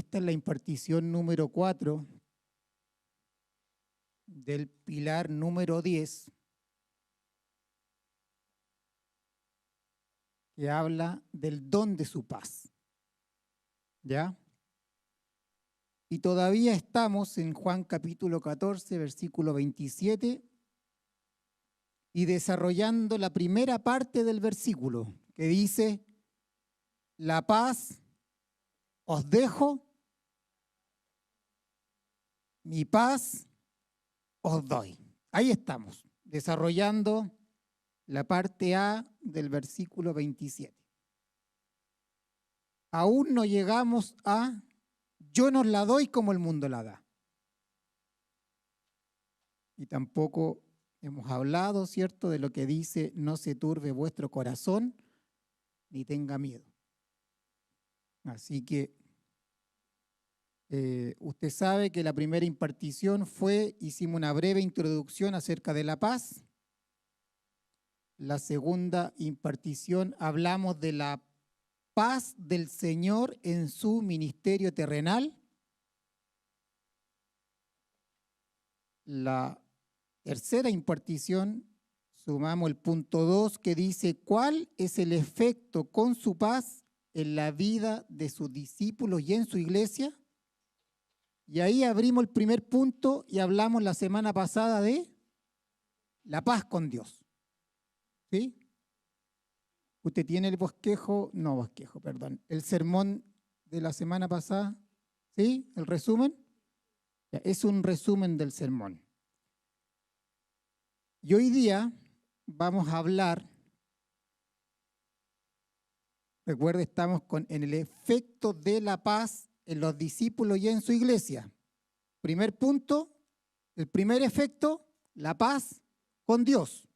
Esta es la impartición número 4 del pilar número 10, que habla del don de su paz. ¿Ya? Y todavía estamos en Juan capítulo 14, versículo 27, y desarrollando la primera parte del versículo, que dice: la paz os dejo, mi paz os doy. Ahí estamos, desarrollando la parte A del versículo 27. Aún no llegamos a yo nos la doy como el mundo la da. Y tampoco hemos hablado, ¿cierto?, de lo que dice: no se turbe vuestro corazón ni tenga miedo. Así que usted sabe que la primera impartición hicimos una breve introducción acerca de la paz. La segunda impartición hablamos de la paz del Señor en su ministerio terrenal. La tercera impartición sumamos el punto 2, que dice: ¿cuál es el efecto con su paz en la vida de sus discípulos y en su iglesia? Y ahí abrimos el primer punto y hablamos la semana pasada de la paz con Dios. ¿Sí? ¿Usted tiene el el sermón de la semana pasada? ¿Sí? ¿El resumen? Ya, es un resumen del sermón. Y hoy día vamos a hablar, recuerde, estamos en el efecto de la paz en los discípulos y en su iglesia. Primer punto, el primer efecto, la paz con Dios.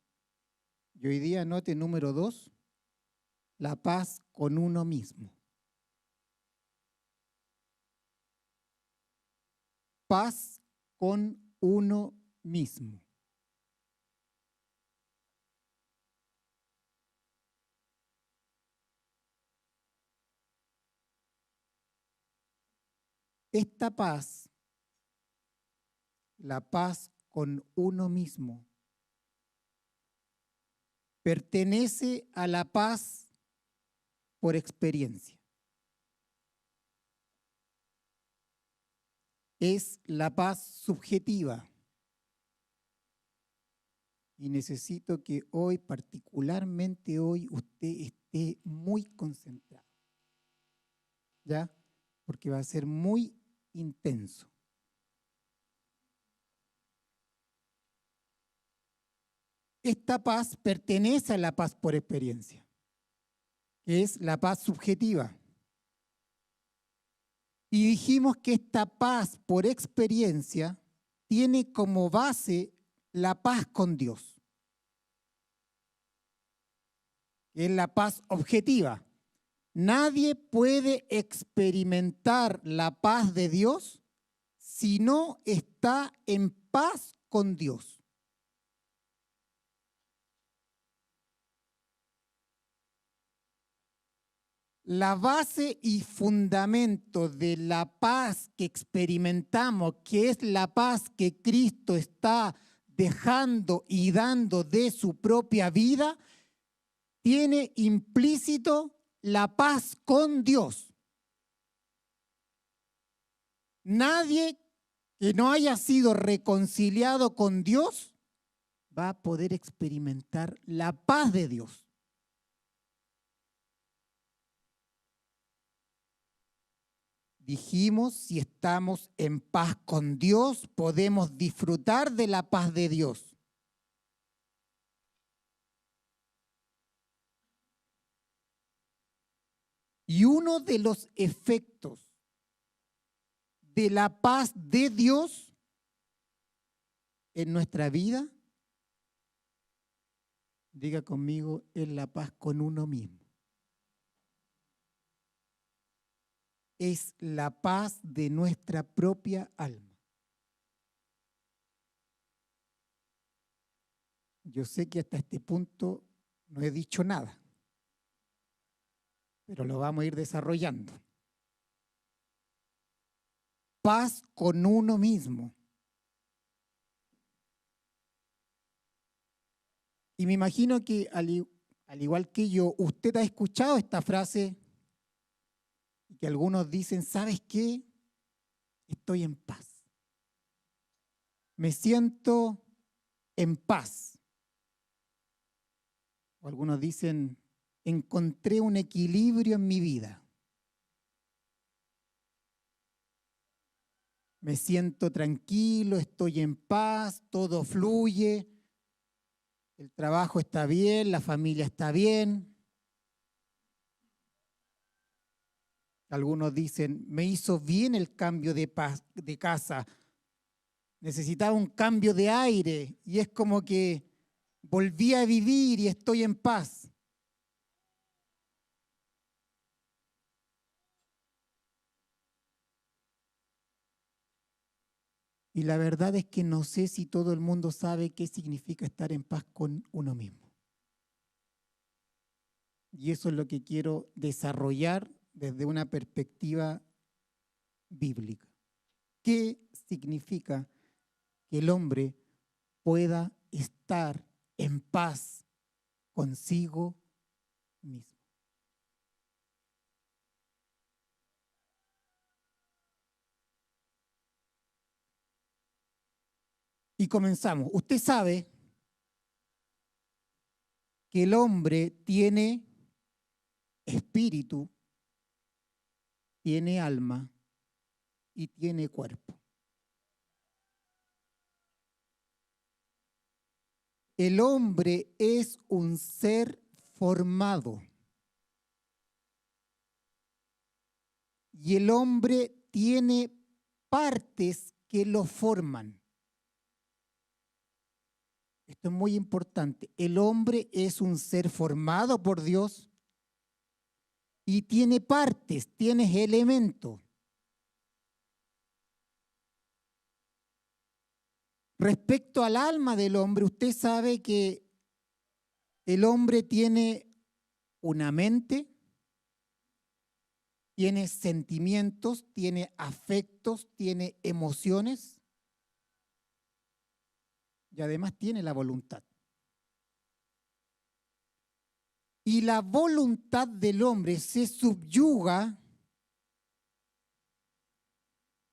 Y hoy día anote número 2, la paz con uno mismo. Paz con uno mismo. Esta paz, la paz con uno mismo, pertenece a la paz por experiencia. Es la paz subjetiva. Y necesito que hoy, particularmente hoy, usted esté muy concentrado. ¿Ya? Porque va a ser muy intenso. Esta paz pertenece a la paz por experiencia, que es la paz subjetiva. Y dijimos que esta paz por experiencia tiene como base la paz con Dios, que es la paz objetiva. Nadie puede experimentar la paz de Dios si no está en paz con Dios. La base y fundamento de la paz que experimentamos, que es la paz que Cristo está dejando y dando de su propia vida, tiene implícito la paz con Dios. Nadie que no haya sido reconciliado con Dios va a poder experimentar la paz de Dios. Dijimos, si estamos en paz con Dios, podemos disfrutar de la paz de Dios. Y uno de los efectos de la paz de Dios en nuestra vida, diga conmigo, es la paz con uno mismo. Es la paz de nuestra propia alma. Yo sé que hasta este punto no he dicho nada, pero lo vamos a ir desarrollando. paz con uno mismo. Y me imagino que al igual que yo, usted ha escuchado esta frase y que algunos dicen, ¿sabes qué? Estoy en paz. Me siento en paz. O algunos dicen, encontré un equilibrio en mi vida. Me siento tranquilo, estoy en paz, todo fluye, el trabajo está bien, la familia está bien. Algunos dicen, me hizo bien el cambio de casa, necesitaba un cambio de aire y es como que volví a vivir y estoy en paz. Y la verdad es que no sé si todo el mundo sabe qué significa estar en paz con uno mismo. Y eso es lo que quiero desarrollar desde una perspectiva bíblica. ¿Qué significa que el hombre pueda estar en paz consigo mismo? Y comenzamos. Usted sabe que el hombre tiene espíritu, tiene alma y tiene cuerpo. El hombre es un ser formado y el hombre tiene partes que lo forman. Esto es muy importante. El hombre es un ser formado por Dios y tiene partes, tiene elementos. Respecto al alma del hombre, usted sabe que el hombre tiene una mente, tiene sentimientos, tiene afectos, tiene emociones y además tiene la voluntad. Y la voluntad del hombre se subyuga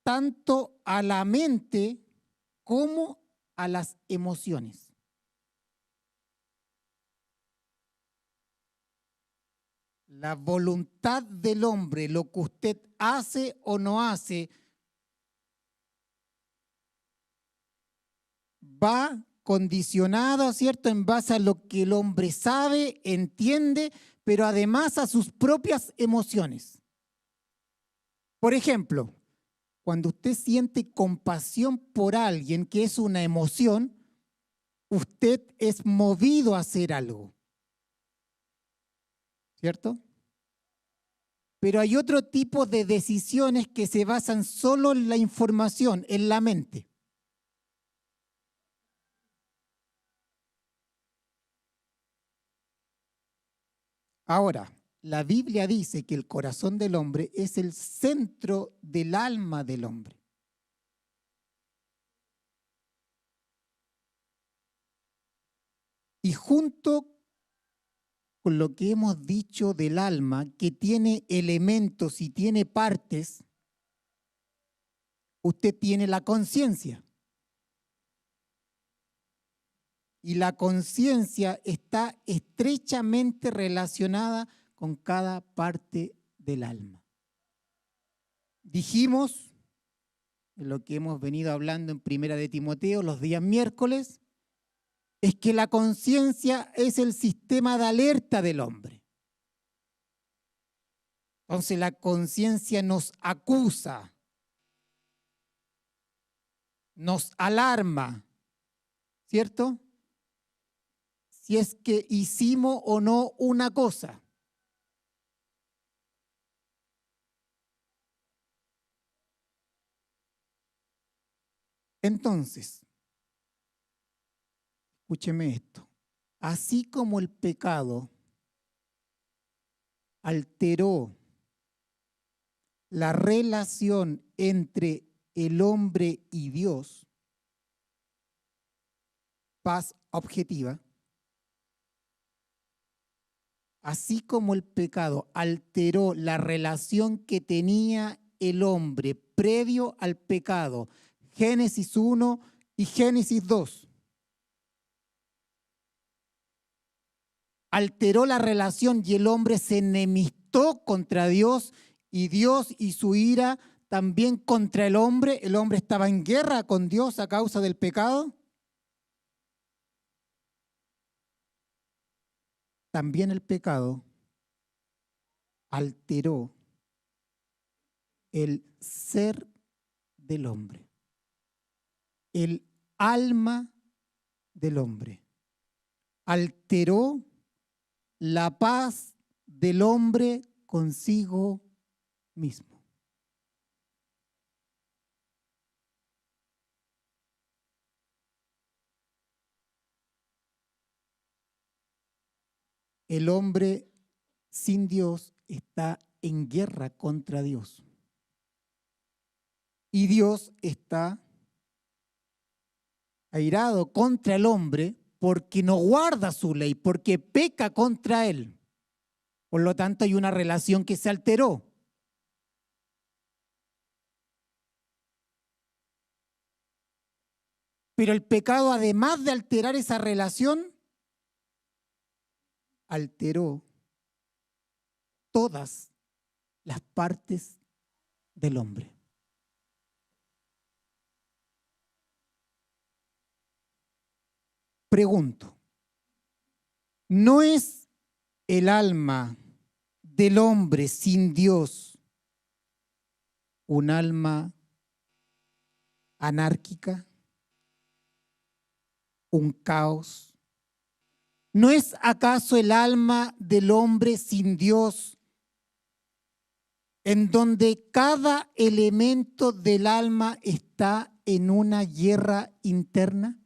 tanto a la mente como a las emociones. La voluntad del hombre, lo que usted hace o no hace, va condicionado, ¿cierto?, en base a lo que el hombre sabe, entiende, pero además a sus propias emociones. Por ejemplo, cuando usted siente compasión por alguien, que es una emoción, usted es movido a hacer algo, ¿cierto? Pero hay otro tipo de decisiones que se basan solo en la información, en la mente. Ahora, la Biblia dice que el corazón del hombre es el centro del alma del hombre. Y junto con lo que hemos dicho del alma, que tiene elementos y tiene partes, usted tiene la conciencia. Y la conciencia está estrechamente relacionada con cada parte del alma. Dijimos, en lo que hemos venido hablando en Primera de Timoteo los días miércoles, es que la conciencia es el sistema de alerta del hombre. Entonces la conciencia nos acusa, nos alarma, ¿cierto? Si es que hicimos o no una cosa. Entonces, escúcheme esto, así como el pecado alteró la relación entre el hombre y Dios, paz objetiva, así como el pecado alteró la relación que tenía el hombre previo al pecado, Génesis 1 y Génesis 2. Alteró la relación y el hombre se enemistó contra Dios y Dios y su ira también contra el hombre. El hombre estaba en guerra con Dios a causa del pecado. También el pecado alteró el ser del hombre, el alma del hombre. Alteró la paz del hombre consigo mismo. El hombre sin Dios está en guerra contra Dios. Y Dios está airado contra el hombre porque no guarda su ley, porque peca contra él. Por lo tanto, hay una relación que se alteró. Pero el pecado, además de alterar esa relación, alteró todas las partes del hombre. Pregunto, ¿no es el alma del hombre sin Dios un alma anárquica, un caos? ¿No es acaso el alma del hombre sin Dios en donde cada elemento del alma está en una guerra interna?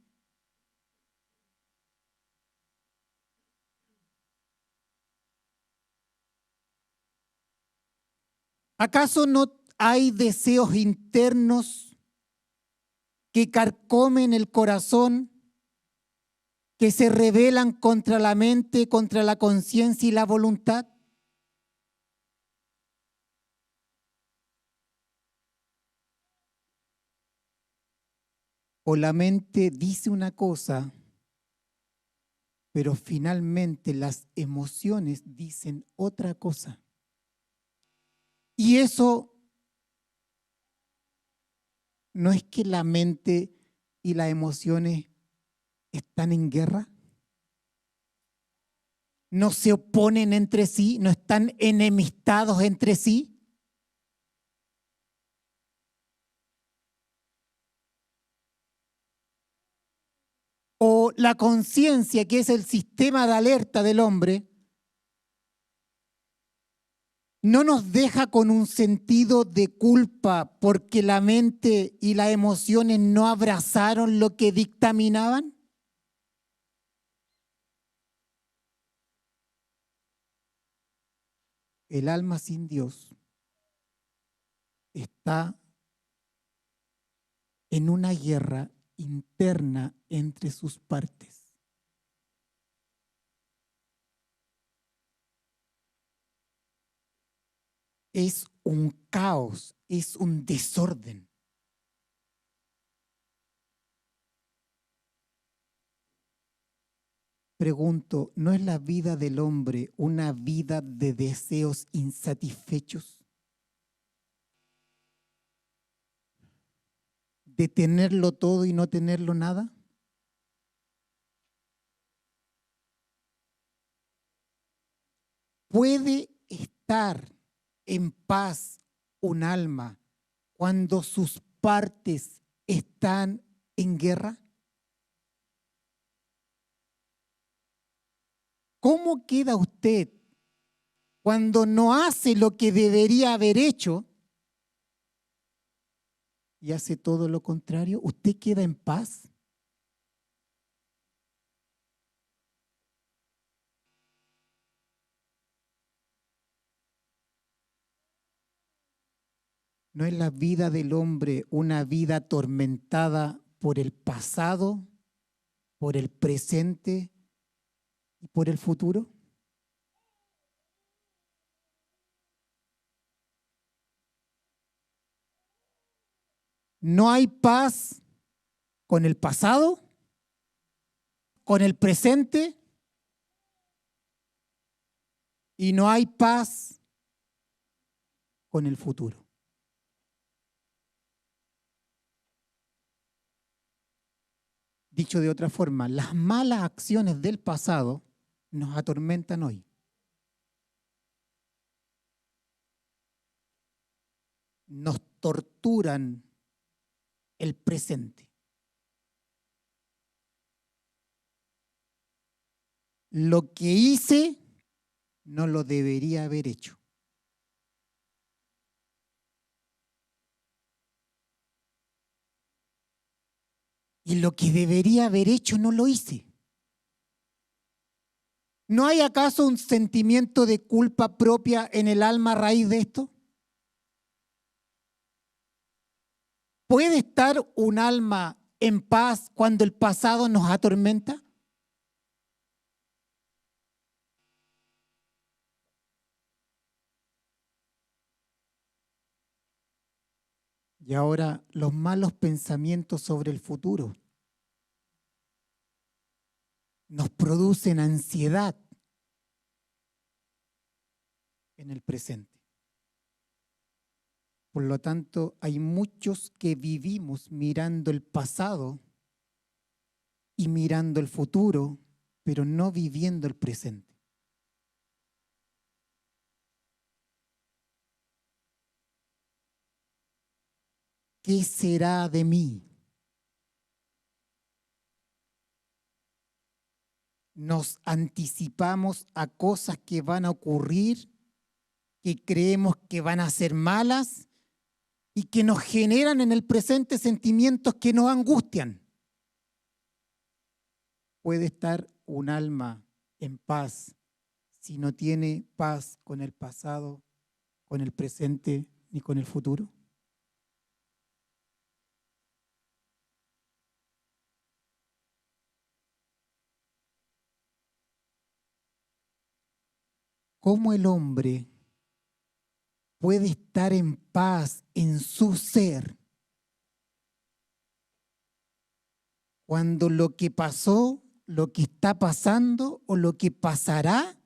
¿Acaso no hay deseos internos que carcomen el corazón, que se rebelan contra la mente, contra la conciencia y la voluntad? ¿O la mente dice una cosa, pero finalmente las emociones dicen otra cosa? Y eso no es que la mente y las emociones están en guerra, no se oponen entre sí, no están enemistados entre sí. O la conciencia, que es el sistema de alerta del hombre, no nos deja con un sentido de culpa porque la mente y las emociones no abrazaron lo que dictaminaban. El alma sin Dios está en una guerra interna entre sus partes. Es un caos, es un desorden. Pregunto, ¿no es la vida del hombre una vida de deseos insatisfechos? ¿De tenerlo todo y no tenerlo nada? ¿Puede estar en paz un alma cuando sus partes están en guerra? ¿Cómo queda usted cuando no hace lo que debería haber hecho y hace todo lo contrario? ¿Usted queda en paz? ¿No es la vida del hombre una vida atormentada por el pasado, por el presente y por el futuro? ¿No hay paz con el pasado, con el presente y no hay paz con el futuro? Dicho de otra forma, las malas acciones del pasado nos atormentan hoy. Nos torturan el presente. Lo que hice no lo debería haber hecho. Y lo que debería haber hecho no lo hice. ¿No hay acaso un sentimiento de culpa propia en el alma a raíz de esto? ¿Puede estar un alma en paz cuando el pasado nos atormenta? Y ahora los malos pensamientos sobre el futuro nos producen ansiedad en el presente. Por lo tanto, hay muchos que vivimos mirando el pasado y mirando el futuro, pero no viviendo el presente. ¿Qué será de mí? Nos anticipamos a cosas que van a ocurrir, que creemos que van a ser malas y que nos generan en el presente sentimientos que nos angustian. ¿Puede estar un alma en paz si no tiene paz con el pasado, con el presente ni con el futuro? ¿Cómo el hombre puede estar en paz en su ser cuando lo que pasó, lo que está pasando o lo que pasará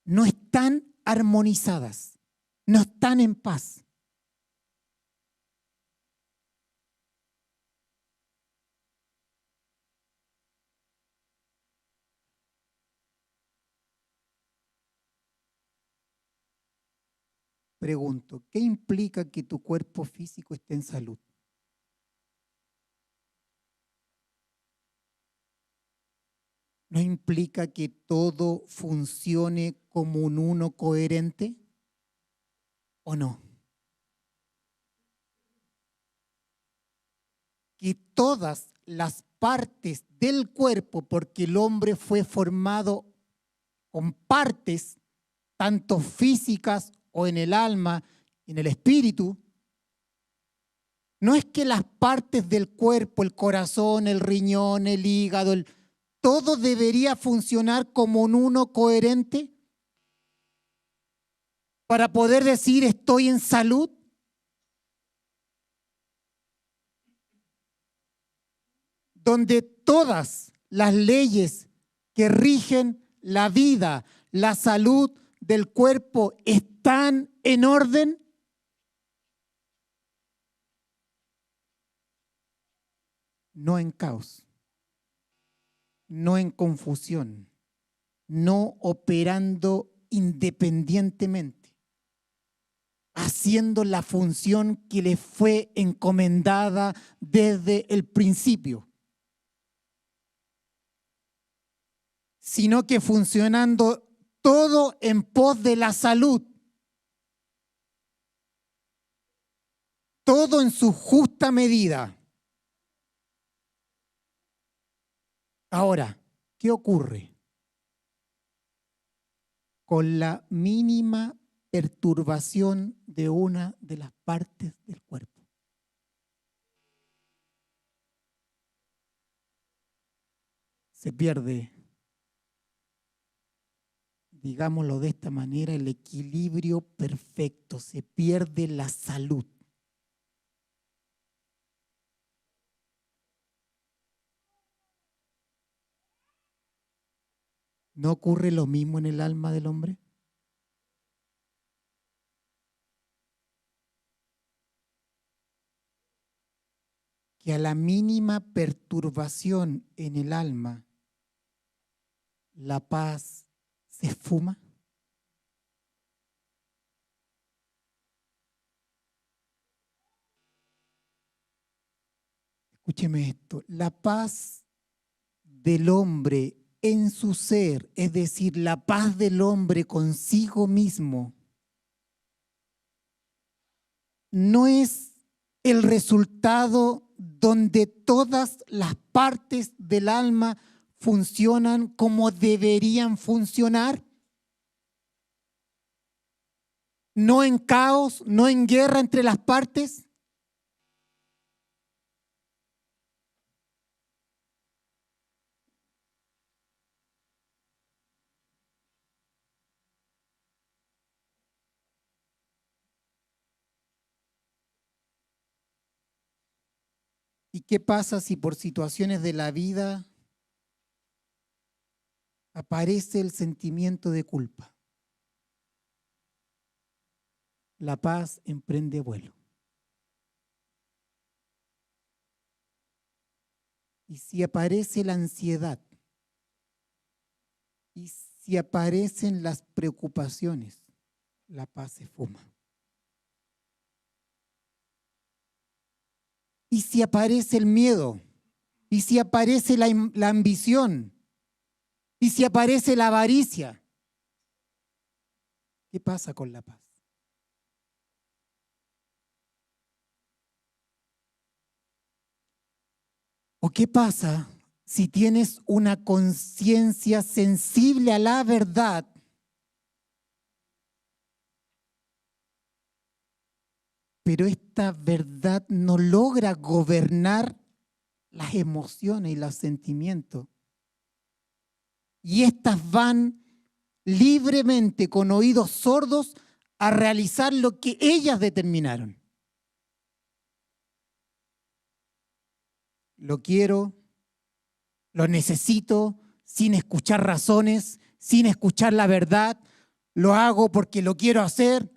no están armonizadas, no están en paz? Pregunto, ¿qué implica que tu cuerpo físico esté en salud? ¿No implica que todo funcione como un uno coherente? ¿O no? Que todas las partes del cuerpo, porque el hombre fue formado con partes, tanto físicas o en el alma, en el espíritu, no es que las partes del cuerpo, el corazón, el riñón, el hígado, todo debería funcionar como un uno coherente para poder decir estoy en salud. Donde todas las leyes que rigen la vida, la salud del cuerpo están en orden. No en caos, no en confusión, no operando independientemente, haciendo la función que le fue encomendada desde el principio, sino que funcionando todo en pos de la salud, todo en su justa medida. Ahora, ¿qué ocurre? Con la mínima perturbación de una de las partes del cuerpo. Se pierde, digámoslo de esta manera, el equilibrio perfecto, se pierde la salud. ¿No ocurre lo mismo en el alma del hombre? Que a la mínima perturbación en el alma, la paz se esfuma. Escúcheme esto, la paz del hombre en su ser, es decir, la paz del hombre consigo mismo, no es el resultado donde todas las partes del alma funcionan como deberían funcionar. No en caos, no en guerra entre las partes. ¿Y qué pasa si por situaciones de la vida aparece el sentimiento de culpa? La paz emprende vuelo. Y si aparece la ansiedad, y si aparecen las preocupaciones, la paz se fuma. Y si aparece el miedo, y si aparece la ambición, y si aparece la avaricia, ¿qué pasa con la paz? ¿O qué pasa si tienes una conciencia sensible a la verdad, pero esta verdad no logra gobernar las emociones y los sentimientos? Y estas van libremente, con oídos sordos, a realizar lo que ellas determinaron. Lo quiero, lo necesito, sin escuchar razones, sin escuchar la verdad, lo hago porque lo quiero hacer.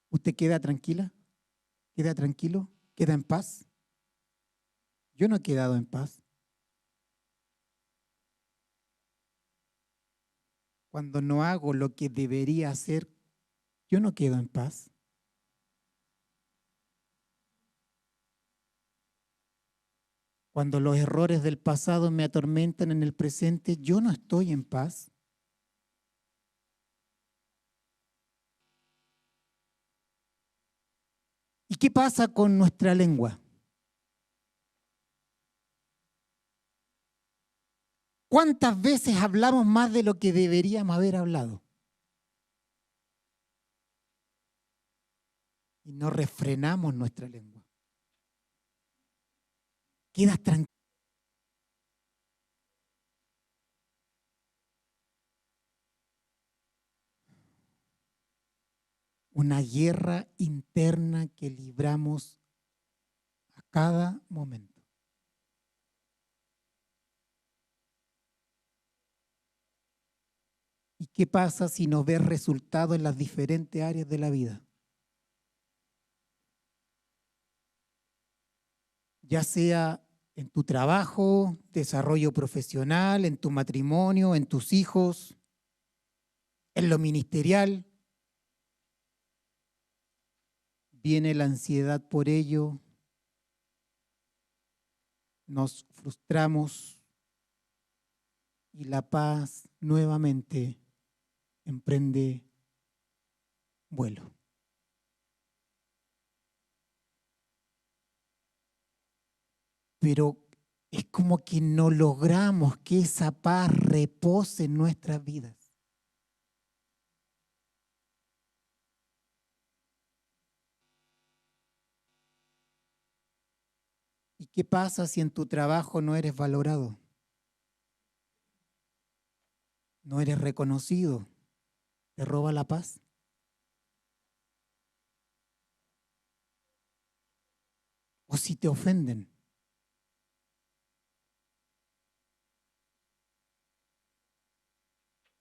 ¿Usted queda tranquila? ¿Queda tranquilo? ¿Queda en paz? Yo no he quedado en paz. Cuando no hago lo que debería hacer, yo no quedo en paz. Cuando los errores del pasado me atormentan en el presente, yo no estoy en paz. ¿Y qué pasa con nuestra lengua? ¿Cuántas veces hablamos más de lo que deberíamos haber hablado? Y no refrenamos nuestra lengua. Quedas tranquilo. Una guerra interna que libramos a cada momento. ¿Y qué pasa si no ves resultados en las diferentes áreas de la vida? Ya sea en tu trabajo, desarrollo profesional, en tu matrimonio, en tus hijos, en lo ministerial. Viene la ansiedad por ello, nos frustramos y la paz nuevamente emprende vuelo. Pero es como que no logramos que esa paz repose en nuestras vidas. ¿Y qué pasa si en tu trabajo no eres valorado? ¿No eres reconocido? ¿Te roba la paz? ¿O si te ofenden?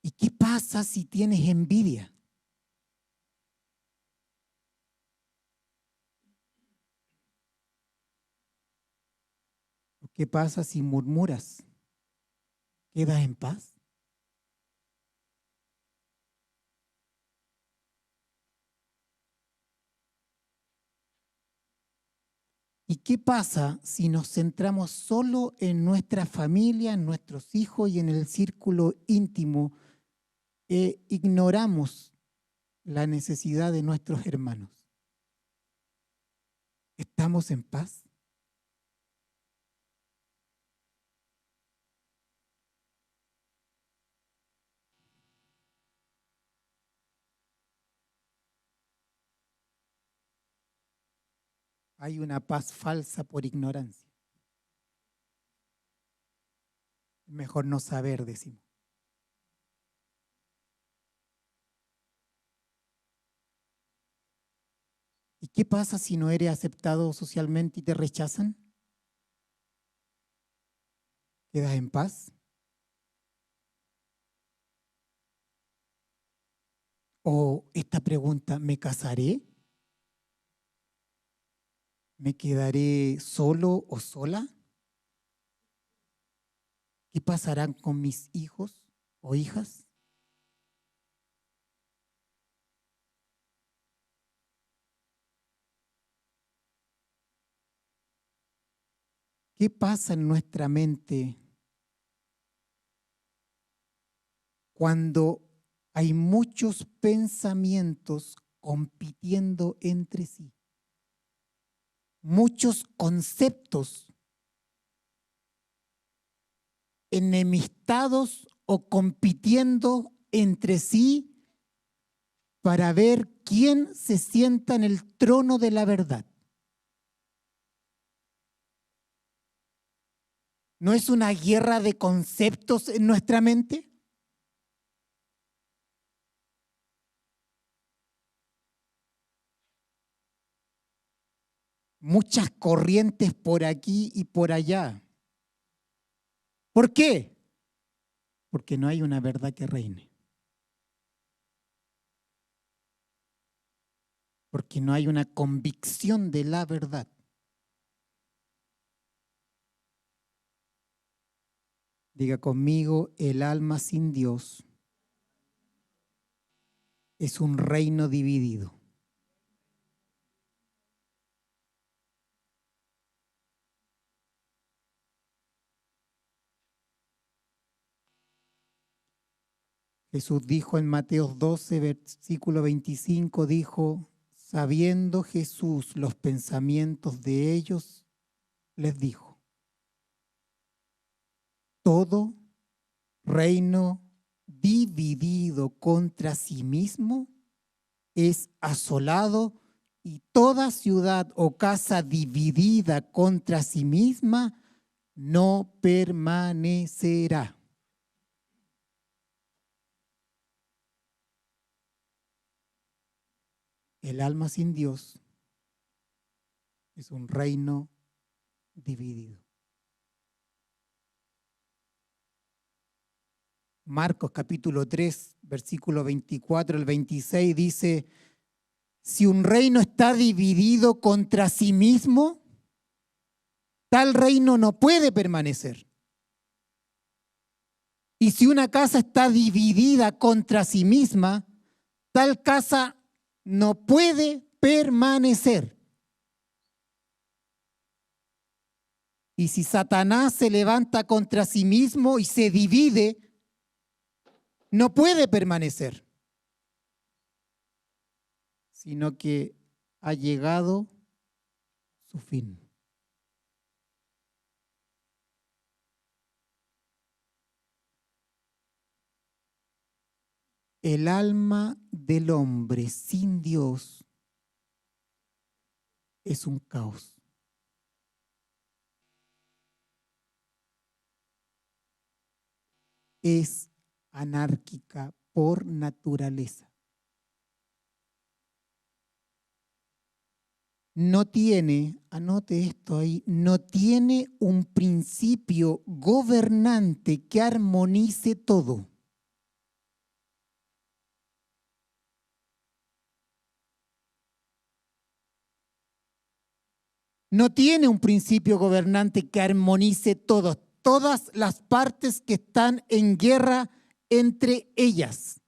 ¿Y qué pasa si tienes envidia? ¿Qué pasa si murmuras? ¿Quedas en paz? ¿Y qué pasa si nos centramos solo en nuestra familia, en nuestros hijos y en el círculo íntimo e ignoramos la necesidad de nuestros hermanos? ¿Estamos en paz? Hay una paz falsa por ignorancia. Mejor no saber, decimos. ¿Y qué pasa si no eres aceptado socialmente y te rechazan? ¿Quedas en paz? O esta pregunta, ¿me casaré? ¿Me quedaré solo o sola? ¿Qué pasará con mis hijos o hijas? ¿Qué pasa en nuestra mente cuando hay muchos pensamientos compitiendo entre sí? Muchos conceptos enemistados o compitiendo entre sí para ver quién se sienta en el trono de la verdad. ¿No es una guerra de conceptos en nuestra mente? Muchas corrientes por aquí y por allá. ¿Por qué? Porque no hay una verdad que reine. Porque no hay una convicción de la verdad. Diga conmigo, el alma sin Dios es un reino dividido. Jesús dijo en Mateo 12, versículo 25, dijo, sabiendo Jesús los pensamientos de ellos, les dijo, todo reino dividido contra sí mismo es asolado y toda ciudad o casa dividida contra sí misma no permanecerá. El alma sin Dios es un reino dividido. Marcos capítulo 3, versículo 24 al 26 dice, si un reino está dividido contra sí mismo, tal reino no puede permanecer. Y si una casa está dividida contra sí misma, tal casa no puede permanecer. Y si Satanás se levanta contra sí mismo y se divide, no puede permanecer, sino que ha llegado su fin. El alma del hombre sin Dios es un caos. Es anárquica por naturaleza. No tiene, anote esto ahí, no tiene un principio gobernante que armonice todo. No tiene un principio gobernante que armonice todo, todas las partes que están en guerra entre ellas.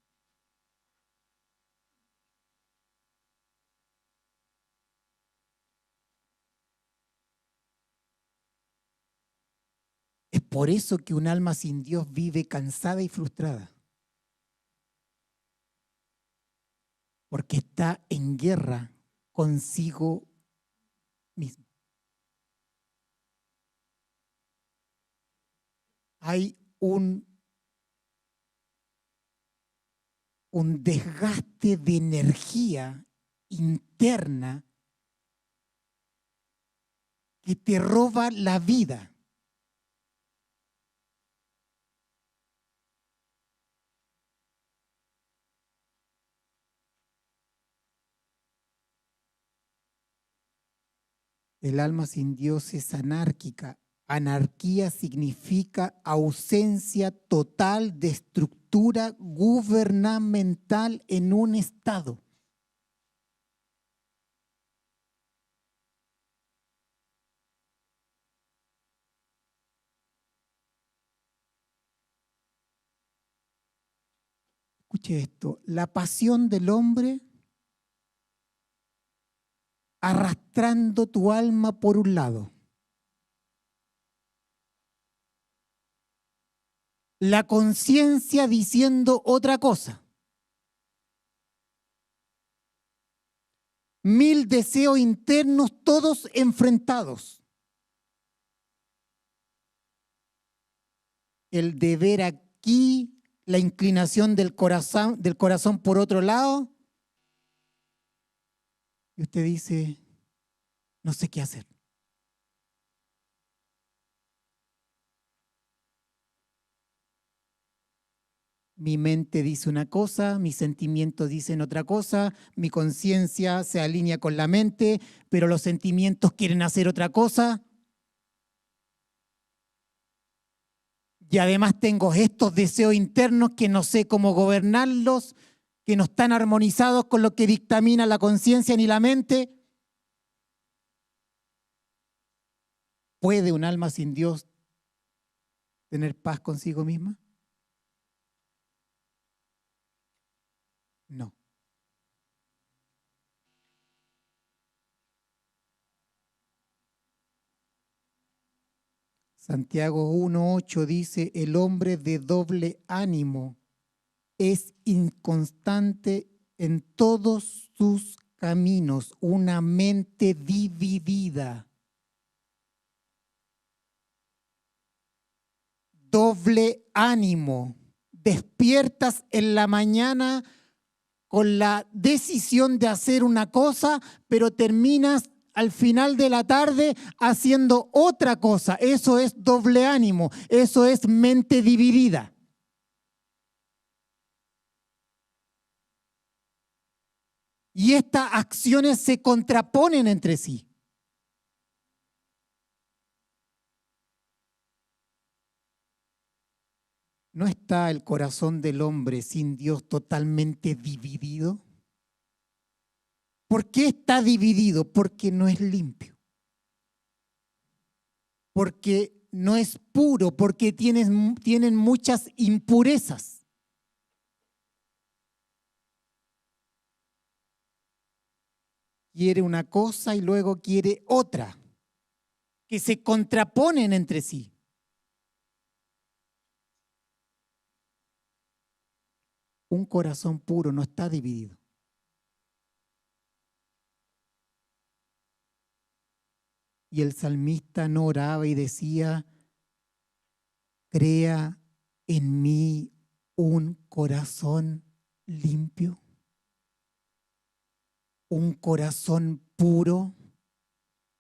Es por eso que un alma sin Dios vive cansada y frustrada. Porque está en guerra consigo mismo. Hay un desgaste de energía interna que te roba la vida. El alma sin Dios es anárquica. Anarquía significa ausencia total de estructura gubernamental en un estado. Escuche esto, la pasión del hombre arrastrando tu alma por un lado. La conciencia diciendo otra cosa. 1000 deseos internos, todos enfrentados. El deber aquí, la inclinación del corazón por otro lado. Y usted dice, no sé qué hacer. Mi mente dice una cosa, mis sentimientos dicen otra cosa, mi conciencia se alinea con la mente, pero los sentimientos quieren hacer otra cosa. Y además tengo estos deseos internos que no sé cómo gobernarlos, que no están armonizados con lo que dictamina la conciencia ni la mente. ¿Puede un alma sin Dios tener paz consigo misma? No. Santiago 1:8 dice, el hombre de doble ánimo es inconstante en todos sus caminos, una mente dividida. Doble ánimo. Despiertas en la mañana con la decisión de hacer una cosa, pero terminas al final de la tarde haciendo otra cosa. Eso es doble ánimo, eso es mente dividida. Y estas acciones se contraponen entre sí. ¿No está el corazón del hombre sin Dios totalmente dividido? ¿Por qué está dividido? Porque no es limpio. Porque no es puro, porque tienen muchas impurezas. Quiere una cosa y luego quiere otra, que se contraponen entre sí. Un corazón puro no está dividido. Y el salmista no oraba y decía, crea en mí un corazón limpio, un corazón puro,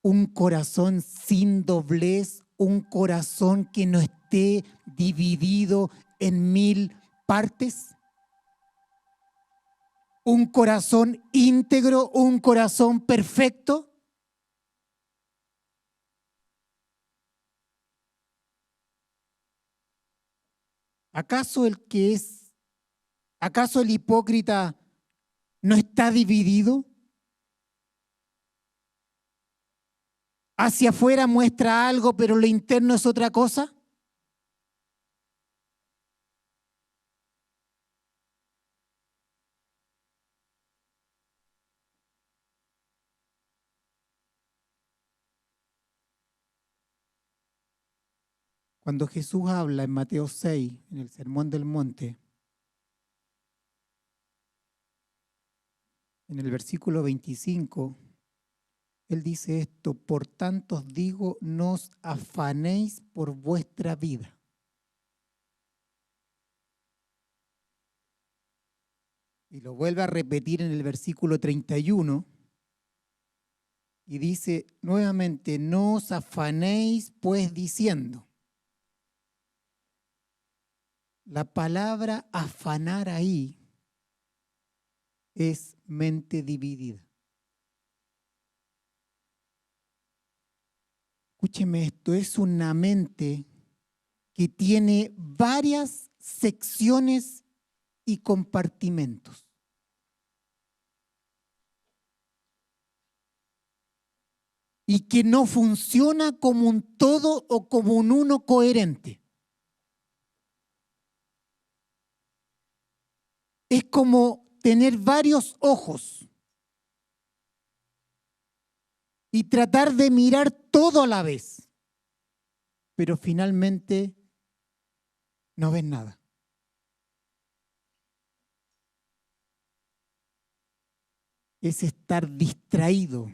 un corazón sin doblez, un corazón que no esté dividido en 1000 partes, un corazón íntegro, un corazón perfecto. ¿Acaso acaso el hipócrita no está dividido? Hacia afuera muestra algo, pero lo interno es otra cosa. Cuando Jesús habla en Mateo 6, en el Sermón del Monte, en el versículo 25, Él dice esto: por tanto os digo, no os afanéis por vuestra vida. Y lo vuelve a repetir en el versículo 31 y dice nuevamente: no os afanéis pues diciendo. La palabra afanar ahí es mente dividida. Escúcheme esto, es una mente que tiene varias secciones y compartimentos. Y que no funciona como un todo o como un uno coherente. Es como tener varios ojos y tratar de mirar todo a la vez, pero finalmente no ves nada. Es estar distraído,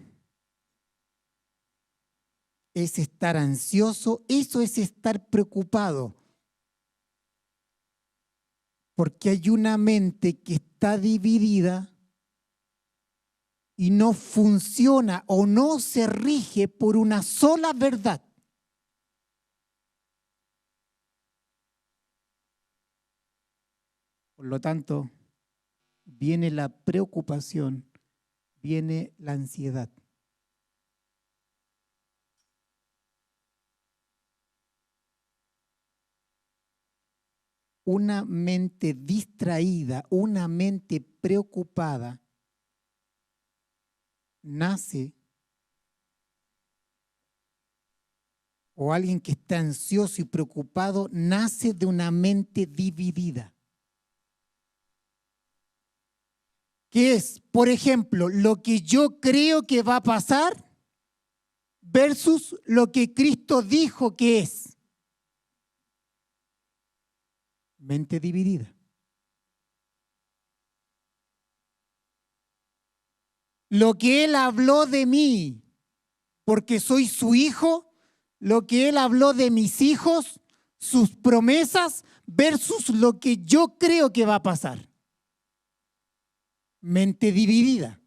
es estar ansioso, eso es estar preocupado, porque hay una mente que está dividida y no funciona o no se rige por una sola verdad. Por lo tanto, viene la preocupación, viene la ansiedad. Una mente distraída, una mente preocupada, nace, o alguien que está ansioso y preocupado, nace de una mente dividida. ¿Qué es? Por ejemplo, lo que yo creo que va a pasar versus lo que Cristo dijo que es. Mente dividida. Lo que Él habló de mí, porque soy su hijo, lo que Él habló de mis hijos, sus promesas, versus lo que yo creo que va a pasar. Mente dividida.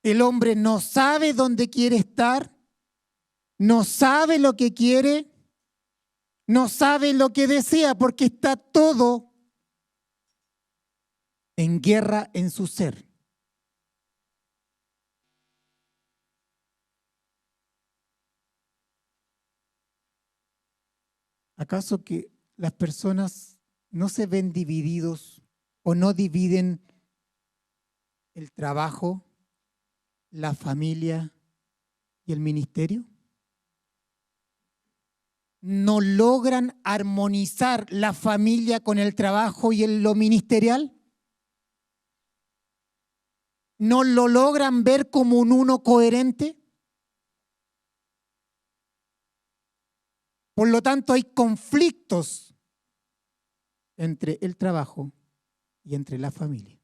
El hombre no sabe dónde quiere estar, no sabe lo que quiere, no sabe lo que desea, porque está todo en guerra en su ser. ¿Acaso que las personas no se ven divididos o no dividen el trabajo, la familia y el ministerio? ¿No logran armonizar la familia con el trabajo y lo ministerial? ¿No lo logran ver como un uno coherente? Por lo tanto, hay conflictos entre el trabajo y entre la familia.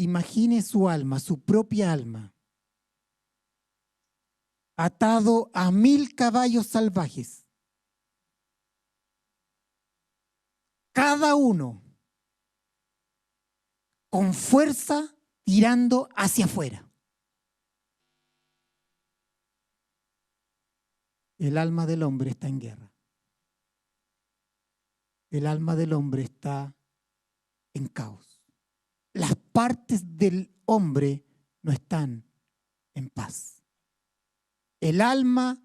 imagine su alma, su propia alma, atado a 1000 caballos salvajes, cada uno con fuerza tirando hacia afuera. El alma del hombre está en guerra. El alma del hombre está en caos. Las partes del hombre no están en paz. El alma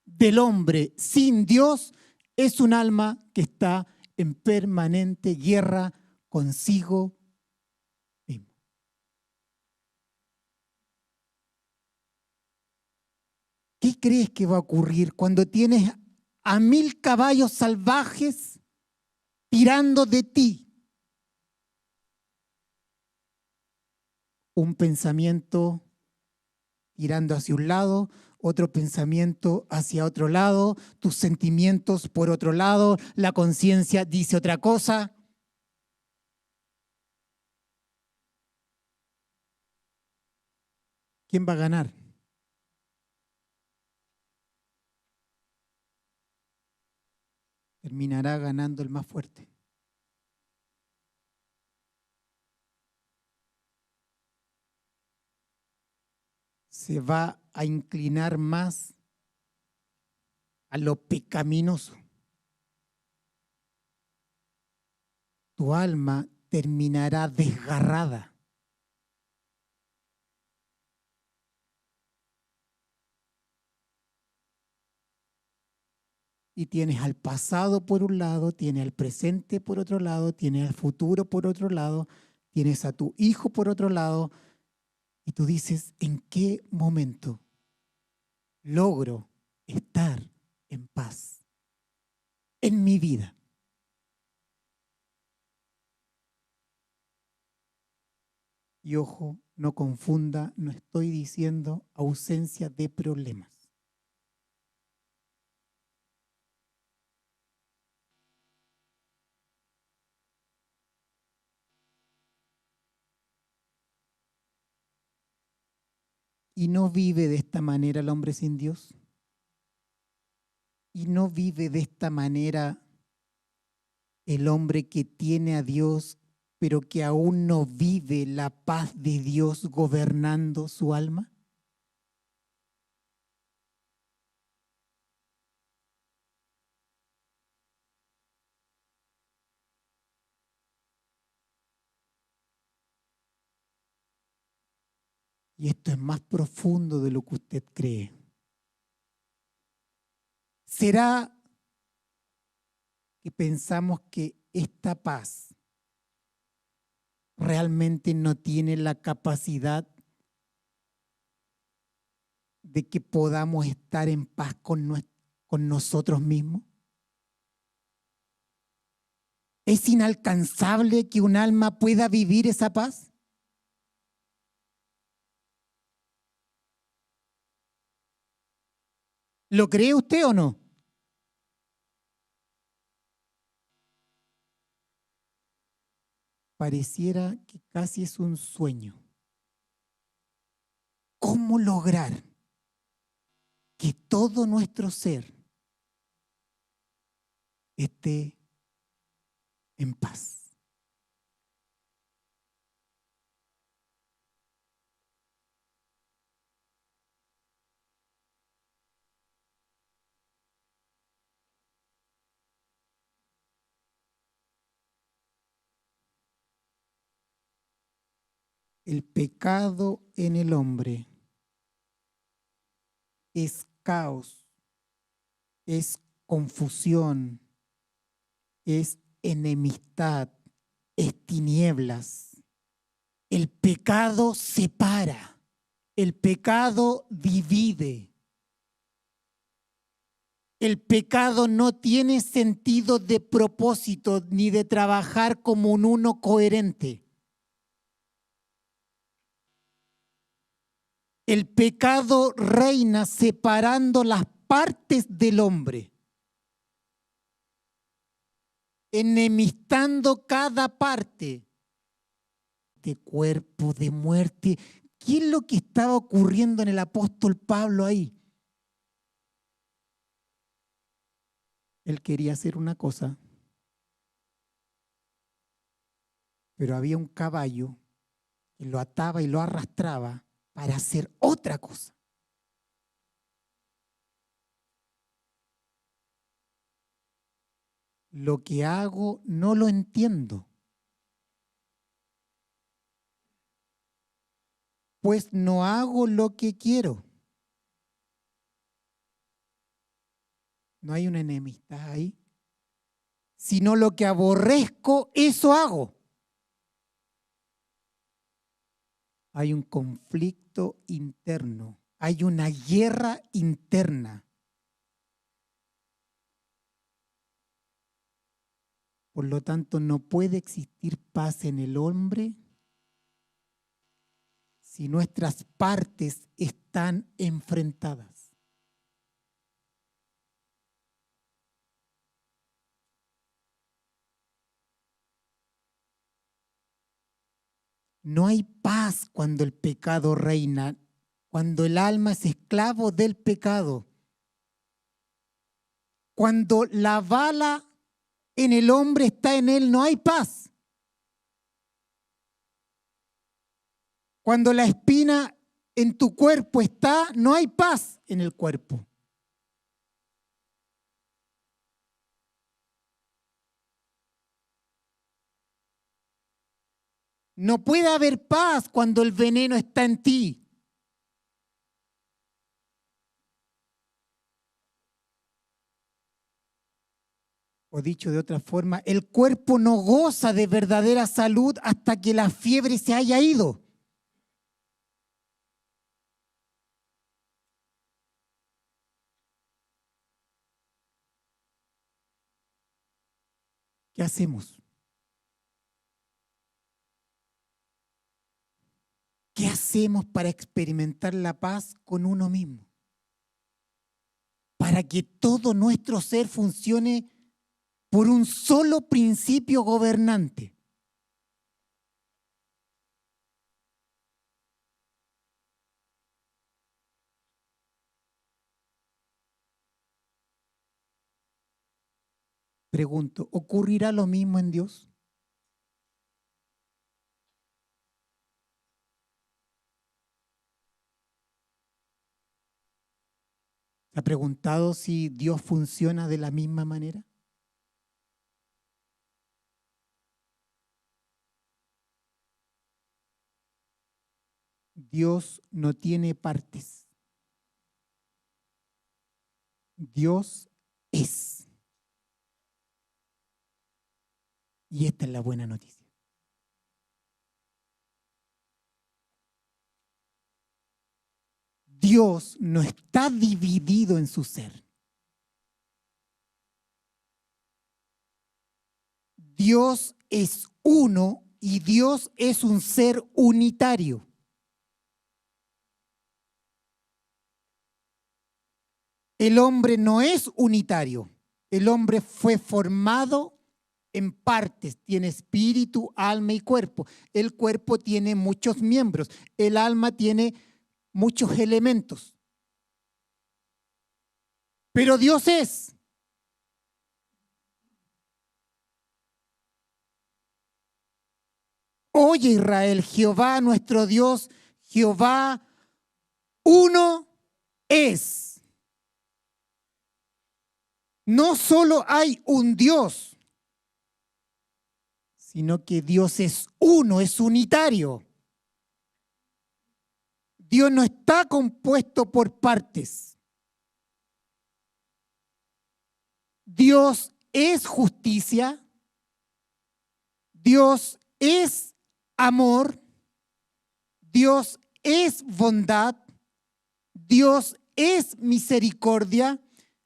del hombre sin Dios es un alma que está en permanente guerra consigo mismo. ¿Qué crees que va a ocurrir cuando tienes a 1000 caballos salvajes tirando de ti? Un pensamiento tirando hacia un lado, otro pensamiento hacia otro lado, tus sentimientos por otro lado, la conciencia dice otra cosa. ¿Quién va a ganar? Terminará ganando el más fuerte. Se va a inclinar más a lo pecaminoso. Tu alma terminará desgarrada. Y tienes al pasado por un lado, tienes al presente por otro lado, tienes al futuro por otro lado, tienes a tu hijo por otro lado, y tú dices, ¿en qué momento logro estar en paz en mi vida? Y ojo, no confunda, no estoy diciendo ausencia de problemas. ¿Y no vive de esta manera el hombre sin Dios? ¿Y no vive de esta manera el hombre que tiene a Dios, pero que aún no vive la paz de Dios gobernando su alma? Y esto es más profundo de lo que usted cree. ¿Será que pensamos que esta paz realmente no tiene la capacidad de que podamos estar en paz con nosotros mismos? ¿Es inalcanzable que un alma pueda vivir esa paz? ¿Lo cree usted o no? Pareciera que casi es un sueño. ¿Cómo lograr que todo nuestro ser esté en paz? El pecado en el hombre es caos, es confusión, es enemistad, es tinieblas. El pecado separa, el pecado divide. El pecado no tiene sentido de propósito ni de trabajar como un uno coherente. El pecado reina separando las partes del hombre, enemistando cada parte. este cuerpo de muerte. ¿Qué es lo que estaba ocurriendo en el apóstol Pablo ahí? Él quería hacer una cosa, pero había un caballo que lo ataba y lo arrastraba para hacer otra cosa. Lo que hago no lo entiendo, pues no hago lo que quiero. No hay una enemistad ahí, sino lo que aborrezco, eso hago. Hay un conflicto interno, hay una guerra interna. Por lo tanto, no puede existir paz en el hombre si nuestras partes están enfrentadas. No hay paz cuando el pecado reina, cuando el alma es esclavo del pecado. Cuando la bala en el hombre está en él, no hay paz. Cuando la espina en tu cuerpo está, no hay paz en el cuerpo. No puede haber paz cuando el veneno está en ti. O dicho de otra forma, el cuerpo no goza de verdadera salud hasta que la fiebre se haya ido. ¿Qué hacemos? ¿Qué hacemos para experimentar la paz con uno mismo? Para que todo nuestro ser funcione por un solo principio gobernante. Pregunto, ¿ocurrirá lo mismo en Dios? ¿Se ha preguntado si Dios funciona de la misma manera? Dios no tiene partes. Dios es. Y esta es la buena noticia. Dios no está dividido en su ser. Dios es uno y Dios es un ser unitario. El hombre no es unitario. El hombre fue formado en partes. Tiene espíritu, alma y cuerpo. El cuerpo tiene muchos miembros. El alma tiene muchos elementos. Pero Dios es. Oye Israel, Jehová nuestro Dios, Jehová uno es. No solo hay un Dios, sino que Dios es uno, es unitario. Dios no está compuesto por partes. Dios es justicia. Dios es amor. Dios es bondad. Dios es misericordia.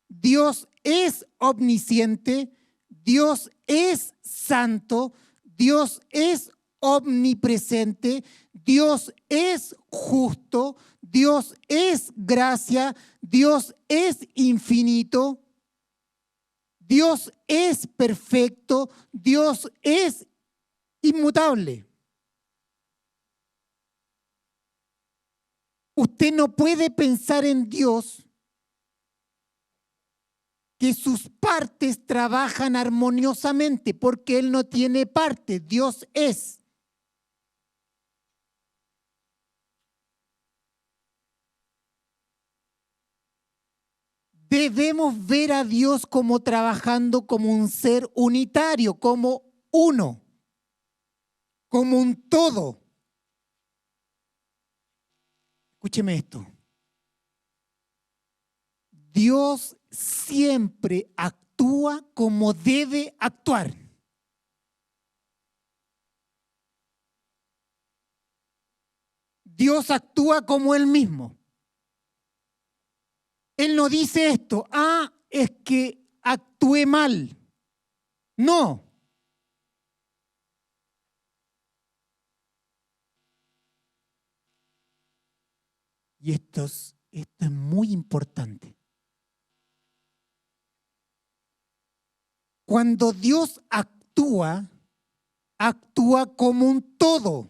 Dios es omnisciente. Dios es santo. Dios es omnipresente. Dios es justo. Dios es gracia. Dios es infinito. Dios es perfecto. Dios es inmutable. Usted no puede pensar en Dios que sus partes trabajan armoniosamente, porque Él no tiene partes, Dios es. Debemos ver a Dios como trabajando como un ser unitario, como uno, como un todo. Escúcheme esto. Dios siempre actúa como debe actuar. Dios actúa como Él mismo. Él no dice esto, es que actué mal. No. Y esto es muy importante. Cuando Dios actúa, actúa como un todo.